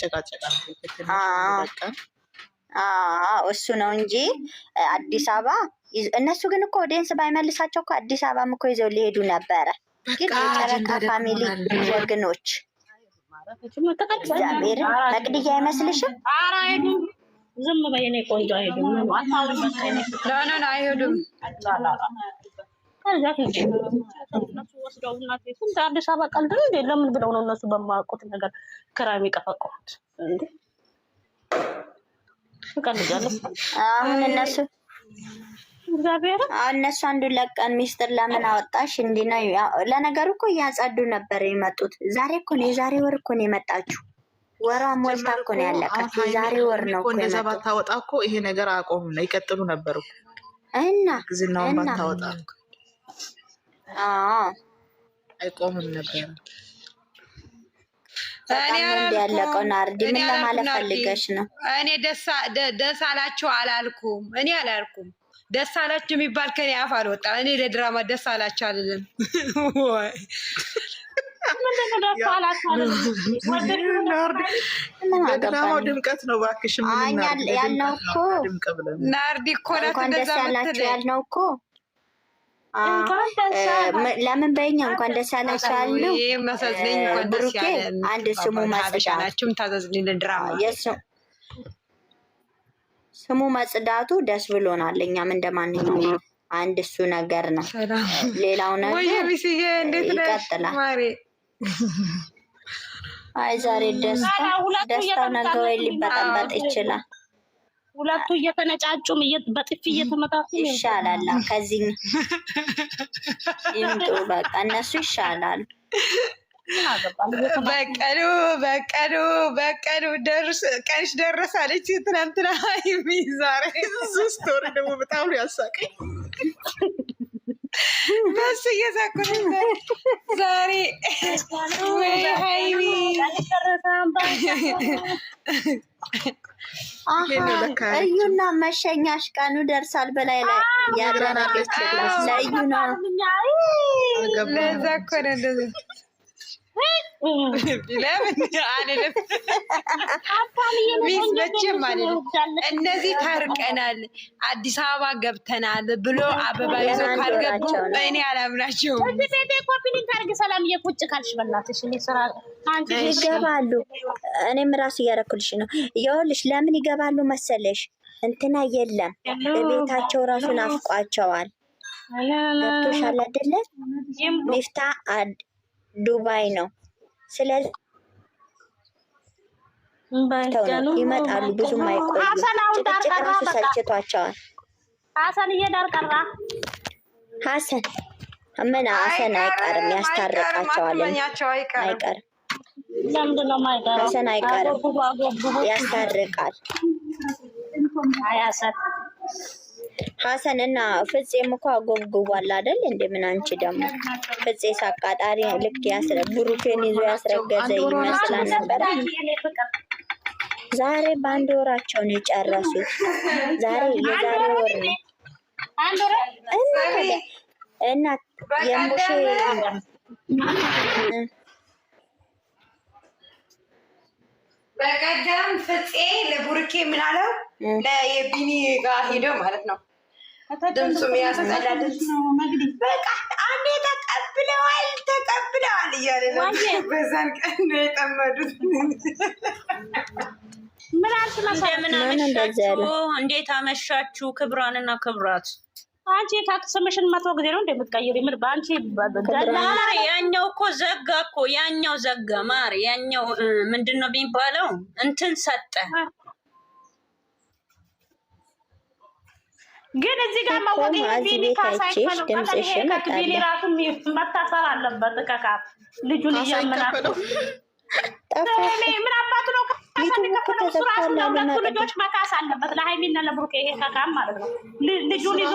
ጨቃጨቃ እሱ ነው እንጂ አዲስ አበባ እነሱ ግን እኮ ኦዲየንስ ባይመልሳቸው እኮ አዲስ አበባም እኮ ይዘው ሊሄዱ ነበረ። ግን የጨረቃ ፋሚሊ ጀግኖች እግዚአብሔር መቅድያ አይመስልሽም? ዝም በይ የኔ ቆንጆ አይሄዱም። አይሄዱም። ስንት አዲስ አበባ ቀልድ ነው እንዴ? ለምን ብለው ነው እነሱ በማያውቁት ነገር ክራይ የሚቀፈቅሩት እንዴ? አሁን እነሱ እግዚአብሔር እነሱ አንዱ ለቀን ሚስጥር ለምን አወጣሽ እንዲህ ነው። ለነገሩ እኮ እያጸዱ ነበር የመጡት። ዛሬ እኮ ነው የዛሬ ወር እኮ ነው የመጣችሁ። ወራ ሞልታ እኮ ነው ያለቀት። የዛሬ ወር ነው እኮ እንደዛ ባታወጣ እኮ ይሄ ነገር አቆም ነው ይቀጥሉ ነበር እኮ እና ግዝናውን ባታወጣ አይቆምም ነበር። እኔ ያለቀው ናርዲ ምን ለማለት ፈልገሽ ነው? እኔ ደስ አላችሁ አላልኩም። እኔ አላልኩም። ደስ አላችሁ የሚባል ከኔ አፍ አልወጣም። እኔ ለድራማ ደስ አላችሁ አይደለም ወይ? ለድራማው ድምቀት ነው እባክሽ። ምን ያልነው እኮ ናርዲ እኮ ናት እንደዛ ያላችሁ ያልነው እኮ ለምን በእኛ እንኳን ደስ ያላችሁ ያልነው ብሩኬ አንድ ስሙ ማጽዳናችሁም ታዘዝልኝ ድራማ ስሙ መጽዳቱ ደስ ብሎናል። እኛም እንደማንኛውም አንድ እሱ ነገር ነው። ሌላው ነገር ይቀጥላል። አይ ዛሬ ደስታው ነገ ወይ ሊበጠበጥ ይችላል። ሁለቱ እየተነጫጩም በጥፊ እየተመታቱ ይሻላል። ከዚህ ይምጡ በቃ እነሱ ይሻላል። በቀሉ ቀንሽ ደረሳለች። ትናንትና ዛሬ ስቶሪ ደግሞ በጣም ነው ያሳቀኝ። በሱ እየሳኩ ነበር ዛሬ ወይ ሃይሚ እዩና መሸኛሽ ቀኑ ደርሳል። በላይ ላይ ያደረገች ለእዩ ነው። ለዛ እኮ ነው እንደዚህ እነዚህ ታርቀናል አዲስ አበባ ገብተናል ብሎ አበባ ይዞ ካልገቡ እኔ አላምናቸውም። ሰላምዬ ቁጭ ካልሽ በእናትሽ ይገባሉ። እኔም ራሱ እያደረኩልሽ ነው። ይኸውልሽ ለምን ይገባሉ መሰለሽ? እንትና የለም ቤታቸው ራሱ ናፍቋቸዋል። ገብቶሻል አይደለ? ሚፍታ ዱባይ ነው። ስለዚህ ይመጣሉ፣ ብዙም አይቆዩም። ጭቅጭቅ ራሱ ሰልችቷቸዋል። ሀሰን እየዳር ቀራ። ሀሰን ምን ሀሰን አይቀርም፣ ያስታርቃቸዋል። አይቀርም፣ ለምንድን ነው የማይቀረው? ሀሰን አይቀርም፣ ያስታርቃል። ሀሰን እና ፍፄም እኮ አጎብጉቧል አይደል? እንደምን አንቺ ደግሞ ፍፄ ሳቃጣሪ ልክ ብሩኬን ይዞ ያስረገዘ ይመስላል ነበር። ዛሬ በአንድ ወራቸው ነው የጨረሱት። ዛሬ የዛሬ ወር ነው እና የሙሼ በቀደም ፍፄ ለቡርኬ ምን አለው? ለየቢኒ ጋር ሄደው ማለት ነው። ድምፁ ያስጠላ ድምፅ በቃ አንዴ ተቀብለዋል እያለ ነው። በዛን ቀን ነው የጠመዱት። እንዴት አመሻችሁ ክብራንና ክብራት። አንቺ ታክስምሽን 100 ጊዜ ነው እንደምትቀይሪ። ምን ባንቺ ማሪ ያኛው እኮ ዘጋ እኮ ያኛው ዘጋ። ማሪ ያኛው ምንድነው የሚባለው? እንትን ሰጠ። ግን እዚህ ጋር ማወቅ ቢኒ ካሳይፈን ቢኒ ራሱ መታሰር አለበት። ከካፍ ልጁን እያመናት ምን አባቱ ነው ልጆች መካስ አለበት። ለሃይሚና ለብሩኬ ይሄ ከካም ማለት ነው። ልጁን ይዞ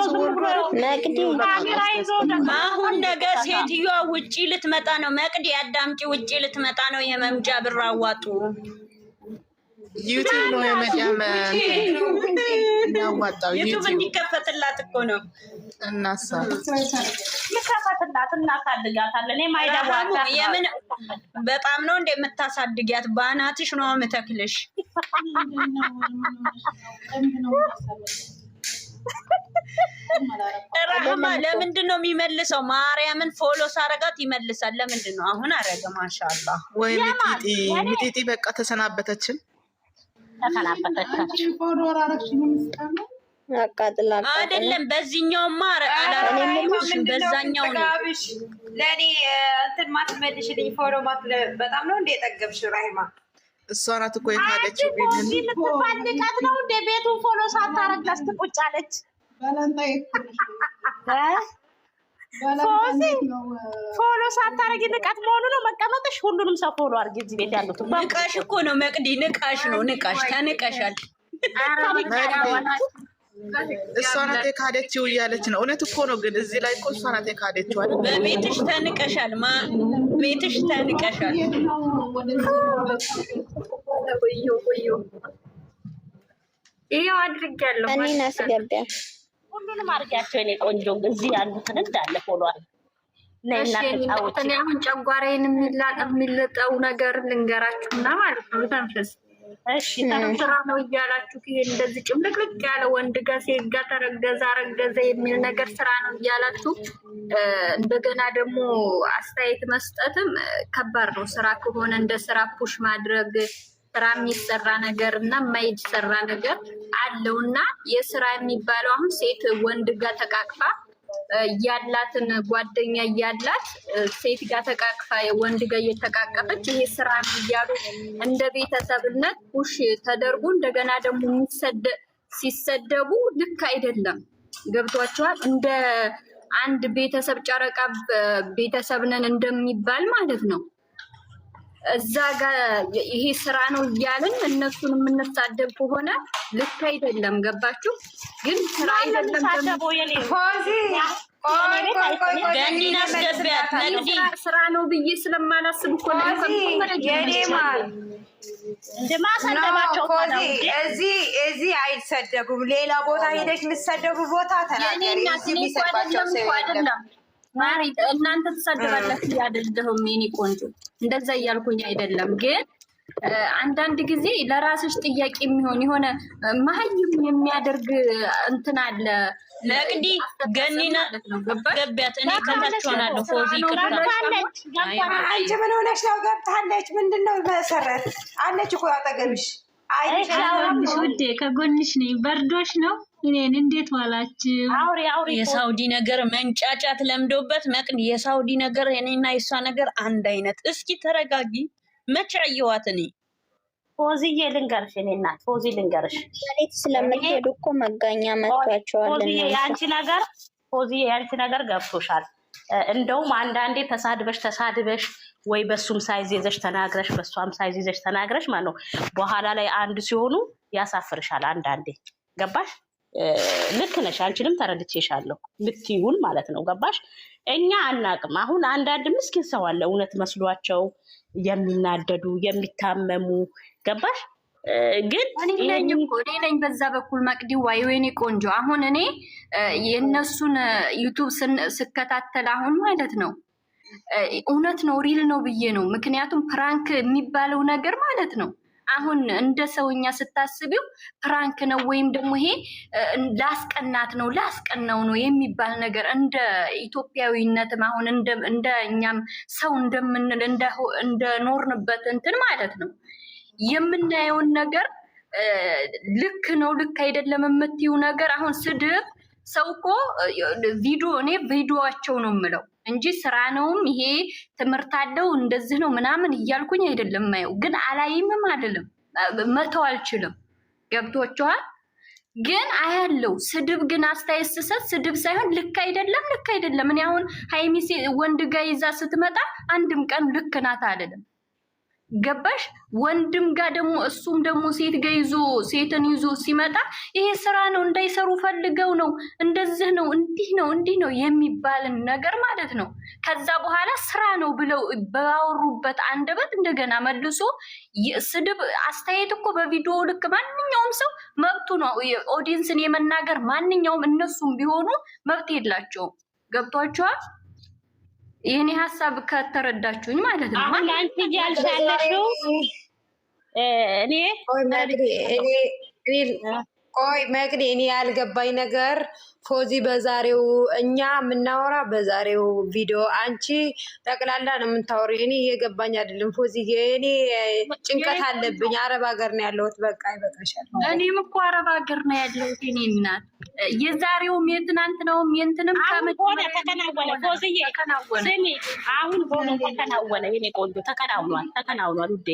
ካሜራ ይዞ አሁን ነገ ሴትዮዋ ውጪ ልትመጣ ነው። መቅዲ አዳምጪ፣ ውጪ ልትመጣ ነው። የመምጃ ብር አዋጡ። ዩቲዩብ ነው የመዳም ያዋጣው ዩቲዩብ እንዲከፈትላት እኮ ነው። እናሳ ልከፈትላት እናሳድጋታለን። የማይዳዋታ የምን በጣም ነው እንደምታሳድጊያት ባናትሽ ነው የምተክልሽ። ረህማ ለምንድን ነው የሚመልሰው? ማርያምን ፎሎ ሳረጋት ይመልሳል። ለምንድን ነው አሁን አረገ? ማሻአላ ወይ ሚጢጢ በቃ ተሰናበተችን። አይደለም በዚህኛውማ አላረግሽም፣ በዛኛው ነው ለኔ እንትን ማትመልሽልኝ ፎሎ በጣም ነው እንደ ጠገብሽ ራሂማ። እሷ ናት እኮ የካደችው። ልትፈልቃት ነው እንደ ቤቱን ፎሎ ሳታረግ ላስትቁጭ አለች። ፎሎ ሳታረጊ ንቃት መሆኑ ነው መቀመጥሽ። ሁሉንም ሰው ፎሎ አድርጊ። እዚህ ቤት ያሉት ንቃሽ እኮ ነው መቅዲ፣ ንቃሽ ነው። ንቃሽ ተንቀሻል። እሷ ናት የካደችው እያለች ነው። እውነት እኮ ነው፣ ግን እዚህ ላይ እኮ እሷ ናት የካደችው አይደል? በቤትሽ ተንቀሻል። ቤትሽ ተንቀሻል። ይሄው አድርጌያለሁ። እኔን አስገቢያ ሁሉንም አድርጊያቸው የኔ ቆንጆ። እዚህ ያሉትን እንዳለ ፎሎ እኔ አሁን ጨጓራዬን የሚለጠው ነገር ልንገራችሁና ማለት ነው። ተንፈስ ስራ ነው እያላችሁ ይሄ እንደዚህ ጭምልቅልቅ ያለ ወንድ ጋር ሴት ጋር ተረገዘ አረገዘ የሚል ነገር ስራ ነው እያላችሁ እንደገና ደግሞ አስተያየት መስጠትም ከባድ ነው። ስራ ከሆነ እንደ ስራ ፑሽ ማድረግ ስራ የሚሰራ ነገር እና የማይሰራ ነገር አለውና የስራ የሚባለው አሁን ሴት ወንድ ጋር ተቃቅፋ ያላትን ጓደኛ እያላት ሴት ጋር ተቃቅፋ ወንድ ጋር እየተቃቀፈች ይሄ ስራ እያሉ እንደ ቤተሰብነት ፑሽ ተደርጎ እንደገና ደግሞ ሲሰደቡ ልክ አይደለም። ገብቷቸዋል። እንደ አንድ ቤተሰብ ጨረቃ ቤተሰብ ነን እንደሚባል ማለት ነው። እዛ ጋር ይሄ ስራ ነው እያልን እነሱን የምንሳደብ ከሆነ ልክ አይደለም። ገባችሁ? ግን ስራ አይደለም ስራ ነው ብዬ ስለማላስብ እኮ እዚህ አይሰደቡም። ሌላ ቦታ ሄደሽ የምትሰደቡ ቦታ ተናገሪ። አይደለም ማሪ እናንተ ተሰደባላችሁ አይደለም? የኔ ቆንጆ እንደዛ እያልኩኝ አይደለም። ግን አንዳንድ ጊዜ ለራስሽ ጥያቄ የሚሆን የሆነ መሀይም የሚያደርግ እንትን አለ። ለቅዲ ገኒና ገቢያት እኔ ከታችኋለሁ። ፎዚ አንቺ ምን ሆነሽ ነው? ገብታለች። ምንድነው መሰረት አለች እኮ አጠገብሽ። አይሽ ውዴ ከጎንሽ ነኝ። በርዶሽ ነው። እኔን እንዴት ዋላችሁ? የሳውዲ ነገር መንጫጫት ለምዶበት መቅድ የሳውዲ ነገር እኔና የሷ ነገር አንድ አይነት። እስኪ ተረጋጊ። መቼ አየኋት እኔ? ፎዚዬ ልንገርሽ፣ እኔ እናት ፎዚ ልንገርሽ፣ ማለት ስለምትሄዱ እኮ መጋኛ መጥቷቸዋል። ፎዚዬ ያንቺ ነገር ገብቶሻል። እንደውም አንዳንዴ ተሳድበሽ ወይ በሱም ሳይዝ ይዘሽ ተናግረሽ በሷም ሳይዝ ይዘሽ ተናግረሽ ማለት ነው በኋላ ላይ አንድ ሲሆኑ ያሳፍርሻል። አንዳንዴ ገባሽ? ልክ ነሽ። አንቺንም ተረድቼሻለሁ ምትይውን ማለት ነው። ገባሽ? እኛ አናቅም። አሁን አንዳንድ ምስኪን ሰው አለ እውነት መስሏቸው የሚናደዱ የሚታመሙ። ገባሽ? ግን እኔ ነኝ በዛ በኩል መቅዲ ዋይ ወይኔ ቆንጆ። አሁን እኔ የእነሱን ዩቱብ ስከታተል አሁን ማለት ነው እውነት ነው ሪል ነው ብዬ ነው። ምክንያቱም ፕራንክ የሚባለው ነገር ማለት ነው አሁን እንደ ሰውኛ ስታስቢው ፕራንክ ነው ወይም ደግሞ ይሄ ላስቀናት ነው ላስቀናው ነው የሚባል ነገር እንደ ኢትዮጵያዊነትም አሁን እንደ እኛም ሰው እንደምንል እንደ ኖርንበት እንትን ማለት ነው የምናየውን ነገር ልክ ነው ልክ አይደለም የምትዩ ነገር አሁን ስድብ ሰው እኮ ቪዲዮዋቸው ነው የምለው እንጂ ስራ ነውም ይሄ ትምህርት አለው እንደዚህ ነው ምናምን እያልኩኝ አይደለም ማየው። ግን አላይምም አይደለም መተው አልችልም። ገብቶችኋል? ግን አያለው ስድብ ግን አስተያየት ስሰጥ ስድብ ሳይሆን ልክ አይደለም። እኔ አሁን ሃይሚሴ ወንድ ጋር ይዛ ስትመጣ አንድም ቀን ልክ ናት አይደለም። ገባሽ? ወንድም ጋር ደግሞ እሱም ደግሞ ሴት ጋር ሴትን ይዞ ሲመጣ ይሄ ስራ ነው እንዳይሰሩ ፈልገው ነው እንደዚህ ነው እንዲህ ነው የሚባልን ነገር ማለት ነው። ከዛ በኋላ ስራ ነው ብለው ባወሩበት አንደበት እንደገና መልሶ ስድብ አስተያየት እኮ በቪዲዮ ልክ ማንኛውም ሰው መብቱ ነው። ኦዲየንስን የመናገር ማንኛውም እነሱም ቢሆኑ መብት የላቸውም። ገብቷችኋል? የኔ ሀሳብ ከተረዳችሁኝ ማለት ነው። አሁን አንቺ ያልሻለሽው ቆይ መቅዲ እኔ ያልገባኝ ነገር ፎዚ በዛሬው እኛ የምናወራ በዛሬው ቪዲዮ አንቺ ጠቅላላ ነው የምታወሪ። እኔ የገባኝ አይደለም ፎዚ፣ እኔ ጭንቀት አለብኝ። አረብ ሀገር ነው ያለሁት። በቃ ይበቃሻል። እኔም እኮ አረብ ሀገር ነው ያለሁት። እኔ እናት የዛሬውም የትናንትናውም የእንትንም ሆነ ተከናወነ። ፎዚዬ ስሚ፣ አሁን ሆነ ተከናወነ። የኔ ቆንጆ ተከናውኗል ውዴ።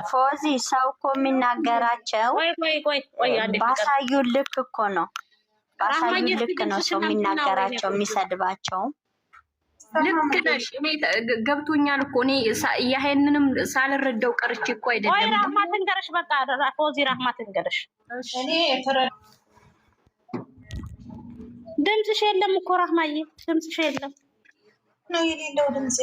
ፎዚ ሰው እኮ የሚናገራቸው ባሳዩ ልክ እኮ ነው። ባሳዩ ልክ ነው ሰው የሚናገራቸው የሚሰድባቸው። ልክ ነሽ። እኔ ገብቶኛል እኮ እኔ ያሄንንም ሳልረዳው ቀርቼ እኮ አይደለም። ወይ ራህማትን ገረሽ በቃ ፎዚ ራህማትን ገረሽ። እኔ ድምፅሽ የለም እኮ ራህማዬ፣ ድምፅሽ የለም ነው የሌለው ድምጼ